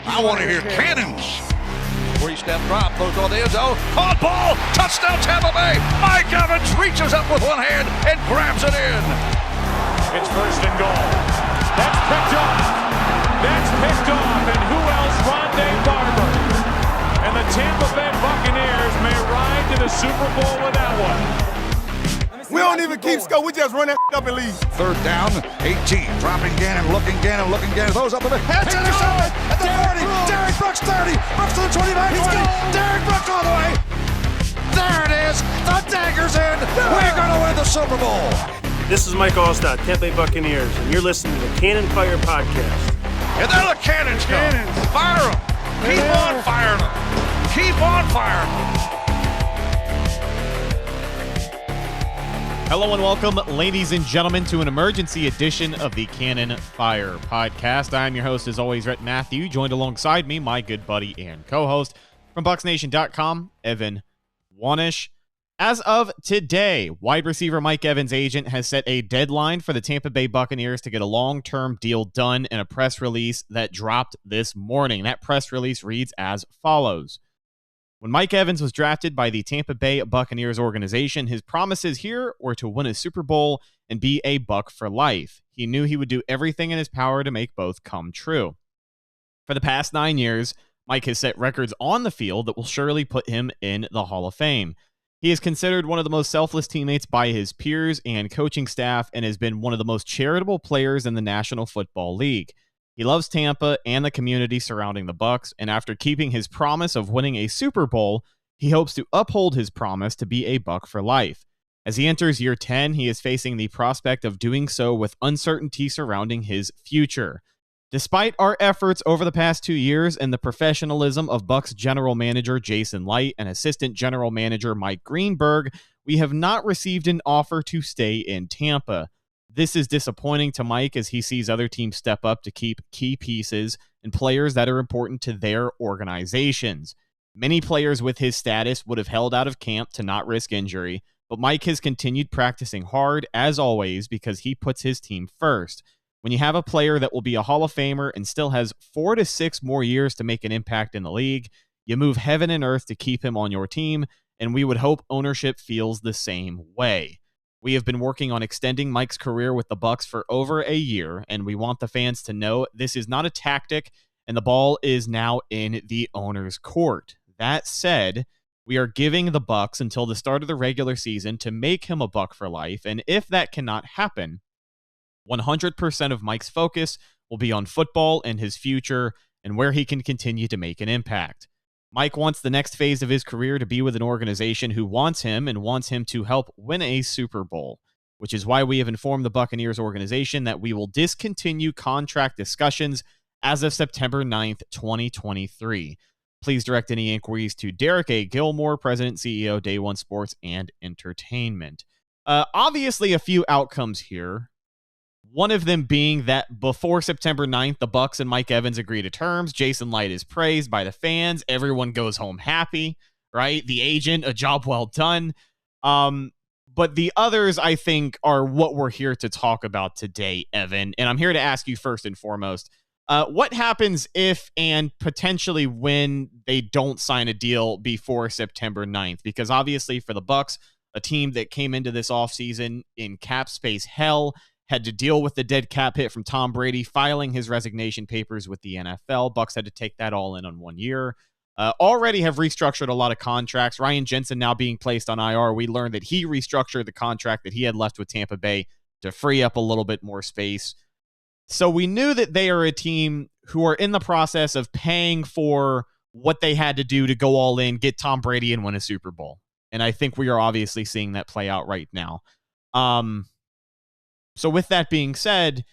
I want to hear cannons. Three-step drop, goes on the end zone. Caught ball, touchdown Tampa Bay. Mike Evans reaches up with one hand and grabs it in. It's first and goal. That's picked off. And who else? Rondé Barber. And the Tampa Bay Buccaneers may ride to the Super Bowl with that one. We don't even keep score. We just run that up and leave. Third down, 18. Dropping Gannon, looking Gannon. Throws up the middle. Heads intercepted at the 40. Derek Brooks 30. Brooks to the 25, 20. Derek Brooks all the way. There it is. The dagger's in. We're going to win the Super Bowl. This is Mike Allstott, Tampa Bay Buccaneers, and you're listening to the Cannon Fire Podcast. And there the cannons go. Fire them. Keep on firing them. Keep on firing them. Hello and welcome, ladies and gentlemen, to an emergency edition of the Cannon Fire Podcast. I'm your host, as always, Rhett Matthew, joined alongside me, my good buddy and co-host from BucsNation.com, Evan Wanish. As of today, wide receiver Mike Evans' agent has set a deadline for the Tampa Bay Buccaneers to get a long-term deal done in a press release that dropped this morning. That press release reads as follows. When Mike Evans was drafted by the Tampa Bay Buccaneers organization, his promises here were to win a Super Bowl and be a Buc for life. He knew he would do everything in his power to make both come true. For the past 9 years, Mike has set records on the field that will surely put him in the Hall of Fame. He is considered one of the most selfless teammates by his peers and coaching staff and has been one of the most charitable players in the National Football League. He loves Tampa and the community surrounding the Bucs, and after keeping his promise of winning a Super Bowl, he hopes to uphold his promise to be a Buc for life. As he enters year 10, he is facing the prospect of doing so with uncertainty surrounding his future. Despite our efforts over the past 2 years and the professionalism of Bucs general manager Jason Light and assistant general manager Mike Greenberg, we have not received an offer to stay in Tampa. This is disappointing to Mike as he sees other teams step up to keep key pieces and players that are important to their organizations. Many players with his status would have held out of camp to not risk injury, but Mike has continued practicing hard, as always, because he puts his team first. When you have a player that will be a Hall of Famer and still has 4 to 6 more years to make an impact in the league, you move heaven and earth to keep him on your team, and we would hope ownership feels the same way. We have been working on extending Mike's career with the Bucs for over a year, and we want the fans to know this is not a tactic, and the ball is now in the owner's court. That said, we are giving the Bucs until the start of the regular season to make him a Buc for life, and if that cannot happen, 100% of Mike's focus will be on football and his future and where he can continue to make an impact. Mike wants the next phase of his career to be with an organization who wants him and wants him to help win a Super Bowl, which is why we have informed the Buccaneers organization that we will discontinue contract discussions as of September 9th, 2023. Please direct any inquiries to Derek A. Gilmore, President, CEO, Day One Sports and Entertainment. Obviously, a few outcomes here. One of them being that before September 9th, the Bucs and Mike Evans agree to terms. Jason Light is praised by the fans. Everyone goes home happy, right? The agent, a job well done. But the others, I think, are what we're here to talk about today, Evan. And I'm here to ask you first and foremost, what happens if and potentially when they don't sign a deal before September 9th? Because obviously for the Bucs, a team that came into this offseason in cap space hell, had to deal with the dead cap hit from Tom Brady filing his resignation papers with the NFL. Bucs had to take that all in on 1 year. Already have restructured a lot of contracts. Ryan Jensen now being placed on IR. We learned that he restructured the contract that he had left with Tampa Bay to free up a little bit more space. So we knew that they are a team who are in the process of paying for what they had to do to go all in, get Tom Brady and win a Super Bowl. And I think we are obviously seeing that play out right now. So with that being said,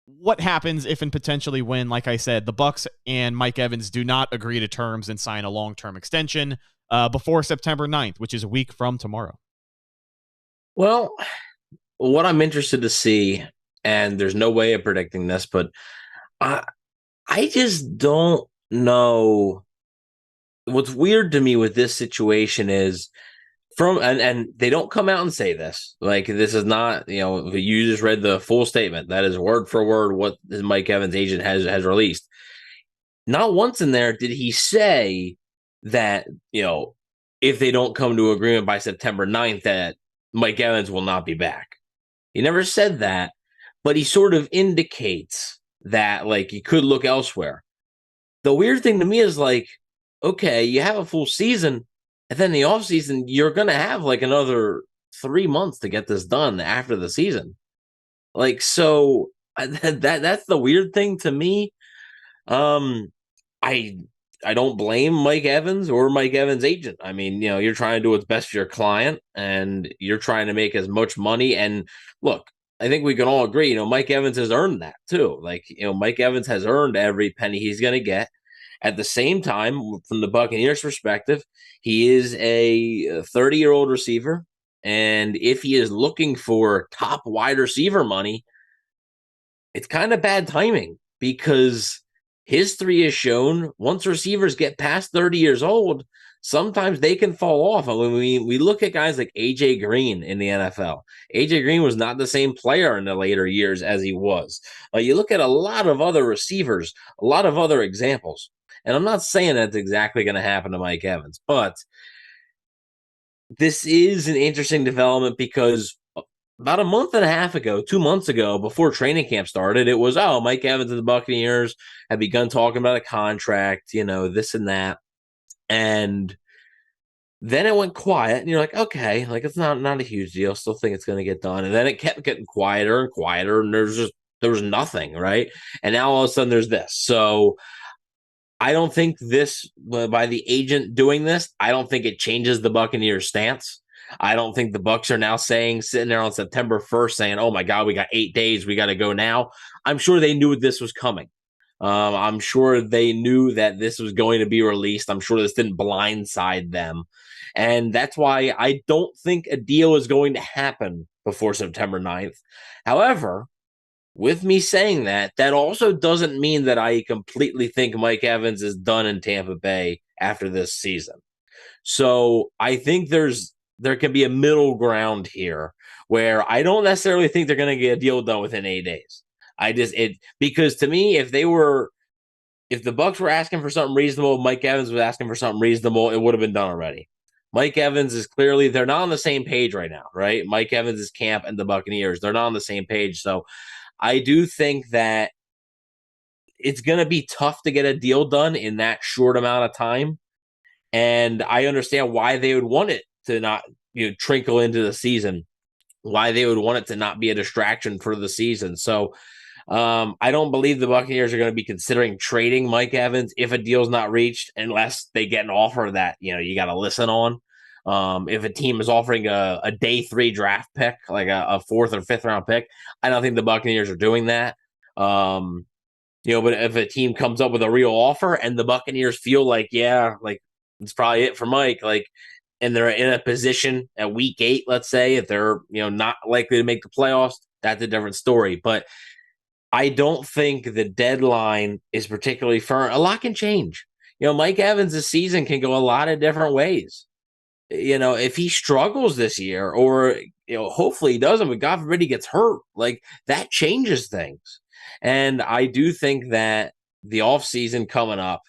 what happens if and potentially when, like I said, the Bucs and Mike Evans do not agree to terms and sign a long-term extension before September 9th, which is a week from tomorrow? Well, what I'm interested to see, and there's no way of predicting this, but I just don't know. What's weird to me with this situation is and they don't come out and say this. Like, this is not, you just read the full statement. That is word for word what Mike Evans' agent has released. not once in there did he say that, if they don't come to agreement by September 9th, that Mike Evans will not be back. He never said that, but he sort of indicates that, like, you could look elsewhere. The weird thing to me is, like, okay, you have a full season, and then the offseason, you're going to have, like, another 3 months to get this done after the season. Like, so that's the weird thing to me. I don't blame Mike Evans or Mike Evans' agent. I mean, you're trying to do what's best for your client, and you're trying to make as much money. And look, I think we can all agree, Mike Evans has earned that too. Like, Mike Evans has earned every penny he's going to get. At the same time, from the Buccaneers' perspective, he is a 30-year-old receiver. And if he is looking for top wide receiver money, it's kind of bad timing, because history has shown once receivers get past 30 years old, sometimes they can fall off. And when we look at guys like A.J. Green in the NFL, A.J. Green was not the same player in the later years as he was. You look at a lot of other receivers, a lot of other examples. And I'm not saying that's exactly going to happen to Mike Evans, but this is an interesting development, because about a month and a half ago, 2 months ago, before training camp started, it was, Mike Evans and the Buccaneers had begun talking about a contract, this and that. And then it went quiet, and you're like, okay, like, it's not a huge deal. Still think it's going to get done. And then it kept getting quieter and quieter, and there was nothing, right? And now all of a sudden there's this. So I don't think this, by the agent doing this, I don't think it changes the Buccaneers' stance. I don't think the Bucs are now sitting there on September 1st saying, oh my God, we got 8 days, we got to go now. I'm sure they knew this was coming. I'm sure they knew that this was going to be released. I'm sure this didn't blindside them. And that's why I don't think a deal is going to happen before September 9th. However, with me saying that, that also doesn't mean that I completely think Mike Evans is done in Tampa Bay after this season. So I think there can be a middle ground here where I don't necessarily think they're going to get a deal done within 8 days. Because to me, if the Bucs were asking for something reasonable, Mike Evans was asking for something reasonable, it would have been done already. Mike Evans is clearly, they're not on the same page right now, right? Mike Evans' camp and the Buccaneers, they're not on the same page. So I do think that it's going to be tough to get a deal done in that short amount of time. And I understand why they would want it to not trickle into the season, why they would want it to not be a distraction for the season. So I don't believe the Buccaneers are going to be considering trading Mike Evans if a deal's not reached, unless they get an offer that you got to listen on. If a team is offering a day 3 draft pick, like a 4th or 5th round pick, I don't think the Buccaneers are doing that. But if a team comes up with a real offer and the Buccaneers feel like, yeah, like it's probably it for Mike, like, and they're in a position at week 8, let's say, if they're not likely to make the playoffs, that's a different story. But I don't think the deadline is particularly firm. A lot can change. Mike Evans' season can go a lot of different ways. If he struggles this year, or hopefully he doesn't, but God forbid he gets hurt, like, that changes things. And I do think that the offseason coming up,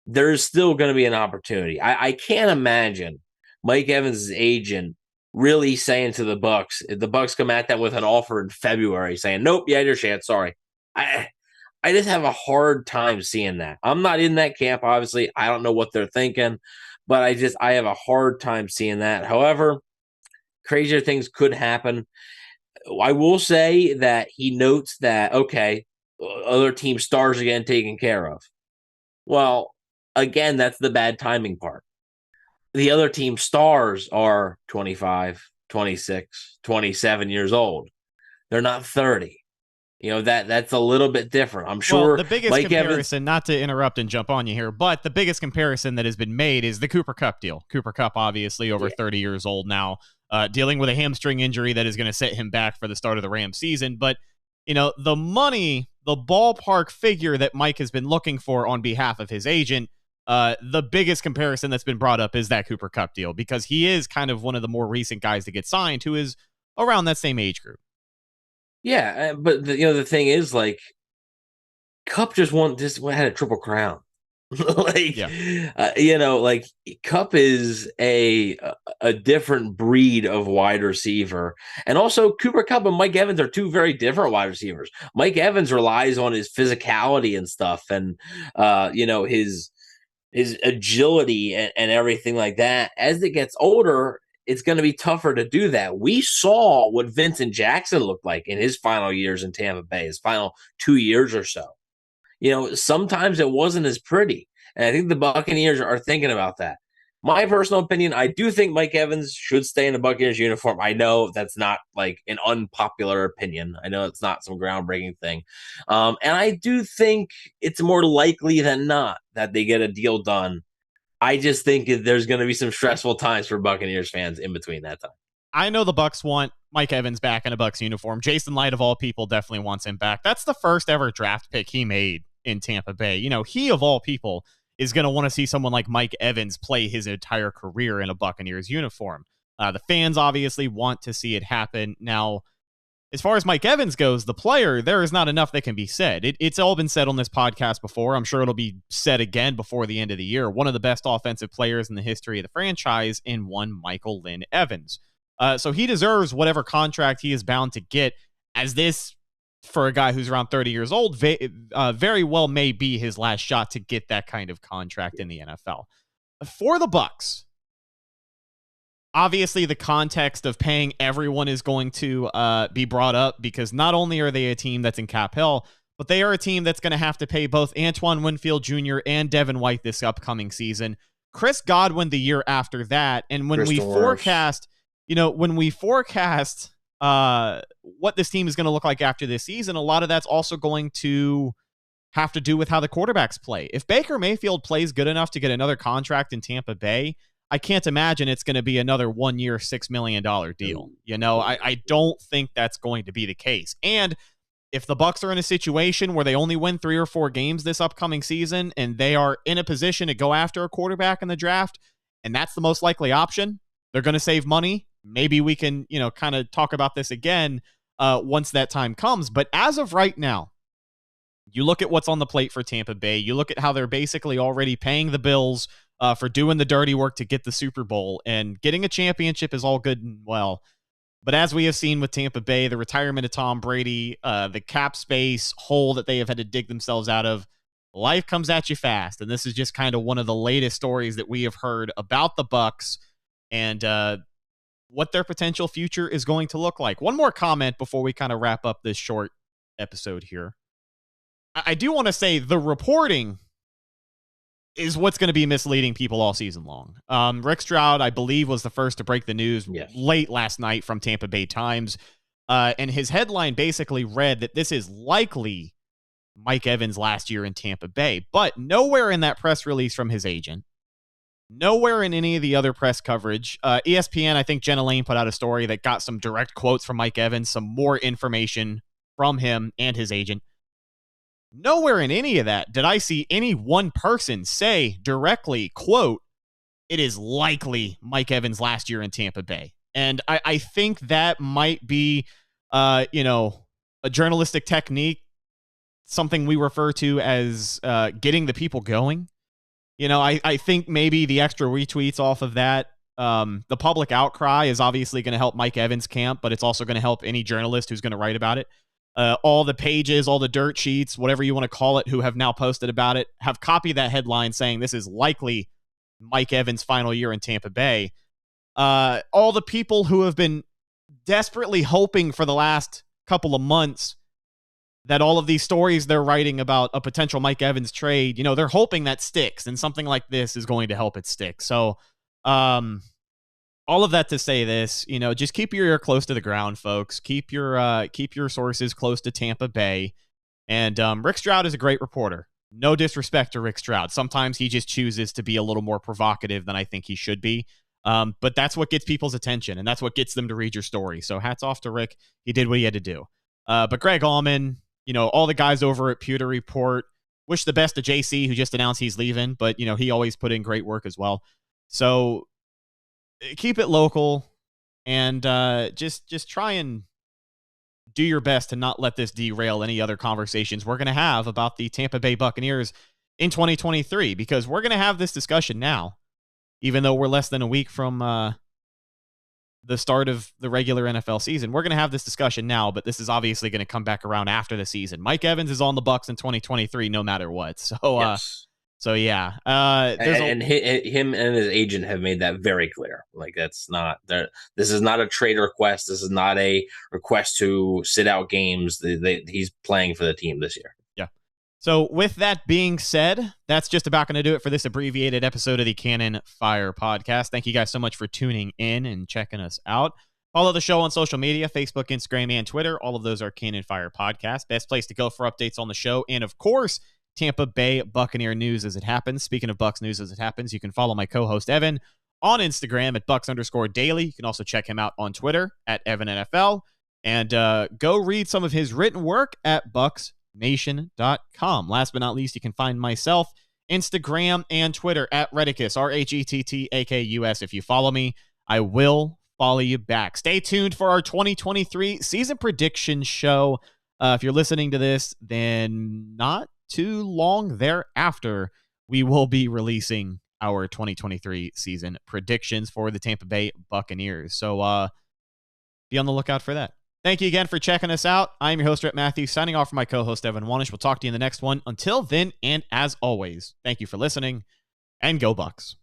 there's still going to be an opportunity. I can't imagine Mike Evans' agent really saying to the Bucs, if the Bucs come at them with an offer in February saying, nope, you had your chance, sorry. I just have a hard time seeing that. I'm not in that camp, obviously. I don't know what they're thinking, but I have a hard time seeing that. However, crazier things could happen. I will say that he notes that, okay, other team stars are getting taken care of. Well, again, that's the bad timing part. The other team stars are 25, 26, 27 years old. They're not 30. That's a little bit different. I'm sure. Well, the biggest Mike comparison, Evans, not to interrupt and jump on you here, but the biggest comparison that has been made is the Cooper Kupp deal. Cooper Kupp, obviously over 30 years old now, dealing with a hamstring injury that is going to set him back for the start of the Rams season. But, the money, the ballpark figure that Mike has been looking for on behalf of his agent, the biggest comparison that's been brought up is that Cooper Kupp deal, because he is kind of one of the more recent guys to get signed who is around that same age group. Yeah, but the thing is, like, Cup just had a triple crown. Like, Yeah. like Cup is a different breed of wide receiver. And also Cooper Cup and Mike Evans are two very different wide receivers. Mike Evans relies on his physicality and stuff and his agility and everything like that. As it gets older, it's going to be tougher to do that. We saw what Vincent Jackson looked like in his final years in Tampa Bay, his final 2 years or so. Sometimes it wasn't as pretty. And I think the Buccaneers are thinking about that. My personal opinion, I do think Mike Evans should stay in the Buccaneers uniform. I know that's not like an unpopular opinion. I know it's not some groundbreaking thing. And I do think it's more likely than not that they get a deal done. I just think there's going to be some stressful times for Buccaneers fans in between that time. I know the Bucs want Mike Evans back in a Bucs uniform. Jason Light, of all people, definitely wants him back. That's the first ever draft pick he made in Tampa Bay. He, of all people, is going to want to see someone like Mike Evans play his entire career in a Buccaneers uniform. The fans obviously want to see it happen. Now, as far as Mike Evans goes, the player, there is not enough that can be said. It's all been said on this podcast before. I'm sure it'll be said again before the end of the year. One of the best offensive players in the history of the franchise in one Michael Lynn Evans. So he deserves whatever contract he is bound to get, as this, for a guy who's around 30 years old, very well may be his last shot to get that kind of contract in the NFL. For the Bucs, obviously the context of paying everyone is going to be brought up, because not only are they a team that's in cap hell, but they are a team that's going to have to pay both Antoine Winfield Jr. and Devin White this upcoming season, Chris Godwin the year after that. And when we forecast what this team is going to look like after this season, a lot of that's also going to have to do with how the quarterbacks play. If Baker Mayfield plays good enough to get another contract in Tampa Bay, I can't imagine it's going to be another 1 year, $6 million deal. I don't think that's going to be the case. And if the Bucs are in a situation where they only win 3 or 4 games this upcoming season, and they are in a position to go after a quarterback in the draft, and that's the most likely option, they're going to save money. Maybe we can, kind of talk about this again once that time comes. But as of right now, you look at what's on the plate for Tampa Bay. You look at how they're basically already paying the bills for doing the dirty work to get the Super Bowl, and getting a championship is all good and well. But as we have seen with Tampa Bay, the retirement of Tom Brady, the cap space hole that they have had to dig themselves out of, life comes at you fast. And this is just kind of one of the latest stories that we have heard about the Bucs and what their potential future is going to look like. One more comment before we kind of wrap up this short episode here. I do want to say the reporting is what's going to be misleading people all season long. Rick Stroud, I believe, was the first to break the news late last night from Tampa Bay Times. And his headline basically read that this is likely Mike Evans' last year in Tampa Bay. But nowhere in that press release from his agent, nowhere in any of the other press coverage, ESPN, I think Jenna Lane put out a story that got some direct quotes from Mike Evans, some more information from him and his agent. Nowhere in any of that did I see any one person say directly, quote, it is likely Mike Evans' last year in Tampa Bay. And I think that might be, a journalistic technique, something we refer to as getting the people going. I think maybe the extra retweets off of that, the public outcry is obviously going to help Mike Evans' camp, but it's also going to help any journalist who's going to write about it. All the pages, all the dirt sheets, whatever you want to call it, who have now posted about it, have copied that headline saying this is likely Mike Evans' final year in Tampa Bay. All the people who have been desperately hoping for the last couple of months that all of these stories they're writing about a potential Mike Evans trade, they're hoping that sticks, and something like this is going to help it stick. So, all of that to say this, just keep your ear close to the ground, folks. Keep your sources close to Tampa Bay. And Rick Stroud is a great reporter. No disrespect to Rick Stroud. Sometimes he just chooses to be a little more provocative than I think he should be. But that's what gets people's attention, and that's what gets them to read your story. So hats off to Rick. He did what he had to do. But Greg Allman, all the guys over at Pewter Report, wish the best to JC, who just announced he's leaving, but, he always put in great work as well. So keep it local, and just try and do your best to not let this derail any other conversations we're going to have about the Tampa Bay Buccaneers in 2023, because we're going to have this discussion now, even though we're less than a week from the start of the regular NFL season. We're going to have this discussion now, but this is obviously going to come back around after the season. Mike Evans is on the Bucs in 2023, no matter what. So, Yes. so yeah. And him and his agent have made that very clear. Like, this is not a trade request. This is not a request to sit out games. He's playing for the team this year. Yeah. So with that being said, that's just about going to do it for this abbreviated episode of the Cannon Fire Podcast. Thank you guys so much for tuning in and checking us out. Follow the show on social media, Facebook, Instagram, and Twitter. All of those are Cannon Fire Podcast. Best place to go for updates on the show. And of course, Tampa Bay Buccaneer news as it happens. Speaking of Bucs news as it happens, you can follow my co-host Evan on Instagram at Bucs_daily. You can also check him out on Twitter at EvanNFL. And go read some of his written work at BucsNation.com. Last but not least, you can find myself, Instagram and Twitter at Rhettakus, RHETTAKUS. If you follow me, I will follow you back. Stay tuned for our 2023 season prediction show. If you're listening to this, then not too long thereafter, we will be releasing our 2023 season predictions for the Tampa Bay Buccaneers. So be on the lookout for that. Thank you again for checking us out. I'm your host, Rhett Matthew, signing off from my co-host, Evan Wanish. We'll talk to you in the next one. Until then, and as always, thank you for listening, and go Bucs.